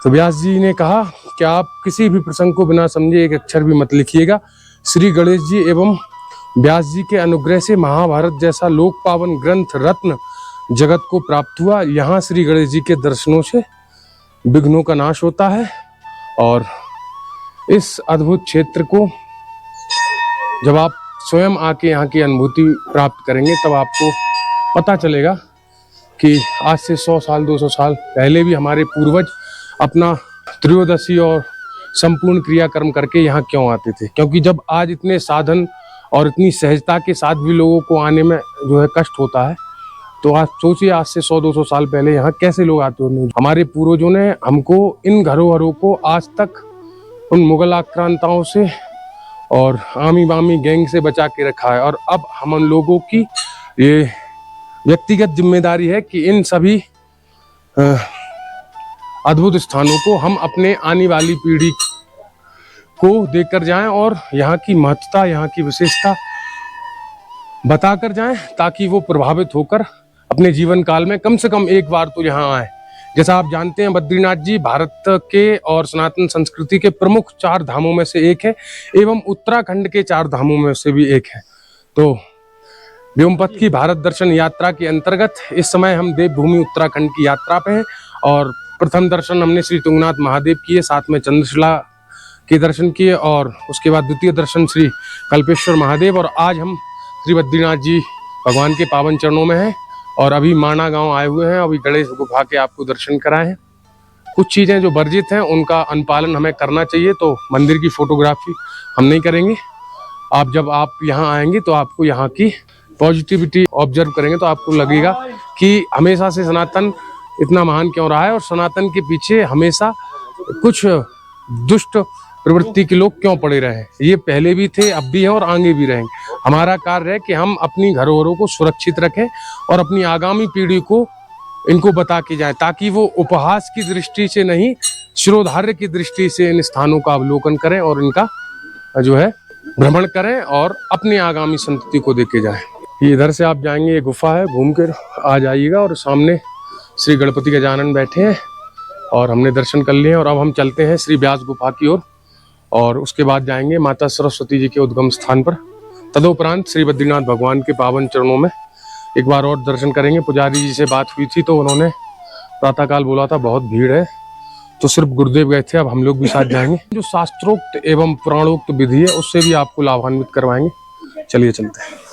तो व्यास जी ने कहा कि आप किसी भी प्रसंग को बिना समझे एक अक्षर भी मत लिखिएगा। श्री गणेश जी एवं व्यास जी के अनुग्रह से महाभारत जैसा लोक पावन ग्रंथ रत्न जगत को प्राप्त हुआ। यहाँ श्री गणेश जी के दर्शनों से विघ्नों का नाश होता है और इस अद्भुत क्षेत्र को जब आप स्वयं आके यहाँ की अनुभूति प्राप्त करेंगे तब आपको पता चलेगा कि आज से 100 साल 200 साल पहले भी हमारे पूर्वज अपना त्रयोदशी और संपूर्ण क्रियाकर्म करके यहाँ क्यों आते थे। क्योंकि जब आज इतने साधन और इतनी सहजता के साथ भी लोगों को आने में जो है कष्ट होता है, तो आप सोचिए आज से 100-200 साल पहले यहाँ कैसे लोग आते होंगे। हमारे पूर्वजों ने हमको इन धरोहरों को आज तक उन मुगल आक्रांताओं से और आमी बामी गैंग से बचा के रखा है। और अब हम लोगों की ये व्यक्तिगत जिम्मेदारी है कि इन सभी अद्भुत स्थानों को हम अपने आने वाली पीढ़ी को देकर जाएं और यहाँ की महत्ता, यहाँ की विशेषता बताकर जाएं, ताकि वो प्रभावित होकर अपने जीवन काल में कम से कम एक बार तो यहाँ आए। जैसा आप जानते हैं, बद्रीनाथ जी भारत के और सनातन संस्कृति के प्रमुख 4 धामों में से एक है एवं उत्तराखंड के 4 धामों में से भी एक है। तो व्योमपथ की भारत दर्शन यात्रा के अंतर्गत इस समय हम देवभूमि उत्तराखंड की यात्रा पे हैं और प्रथम दर्शन हमने श्री तुंगनाथ महादेव किए, साथ में चंद्रशिला के दर्शन किए और उसके बाद द्वितीय दर्शन श्री कल्पेश्वर महादेव। और आज हम श्री बद्रीनाथ जी भगवान के पावन चरणों में हैं और अभी माणा गांव आए हुए हैं। अभी गणेश गुफा के आपको दर्शन कराए हैं। कुछ चीज़ें जो वर्जित हैं उनका अनुपालन हमें करना चाहिए, तो मंदिर की फोटोग्राफी हम नहीं करेंगे। जब आप यहाँ आएंगे तो आपको यहाँ की पॉजिटिविटी ऑब्जर्व करेंगे तो आपको लगेगा कि हमेशा से सनातन इतना महान क्यों रहा है और सनातन के पीछे हमेशा कुछ दुष्ट प्रवृत्ति के लोग क्यों पड़े रहे। ये पहले भी थे, अब भी हैं और आगे भी रहेंगे। हमारा कार्य है कि हम अपनी धरोहरों को सुरक्षित रखें और अपनी आगामी पीढ़ी को इनको बता के जाएं, ताकि वो उपहास की दृष्टि से नहीं, शिरोधार्य की दृष्टि से इन स्थानों का अवलोकन करें और इनका जो है भ्रमण करें और अपनी आगामी संतति को देके जाएं। ये इधर से आप जाएंगे, ये गुफा है, घूम कर आ जाइएगा और सामने श्री गणपति गजानन बैठे हैं और हमने दर्शन कर लिए। और अब हम चलते हैं श्री व्यास गुफा की ओर और उसके बाद जाएंगे माता सरस्वती जी के उद्गम स्थान पर। तदुपरांत श्री बद्रीनाथ भगवान के पावन चरणों में एक बार और दर्शन करेंगे। पुजारी जी से बात हुई थी तो उन्होंने प्रातःकाल बोला था बहुत भीड़ है, तो सिर्फ गुरुदेव गए थे, अब हम लोग भी साथ जाएंगे। जो शास्त्रोक्त एवं पुराणोक्त विधि है उससे भी आपको लाभान्वित करवाएंगे। चलिए चलते हैं।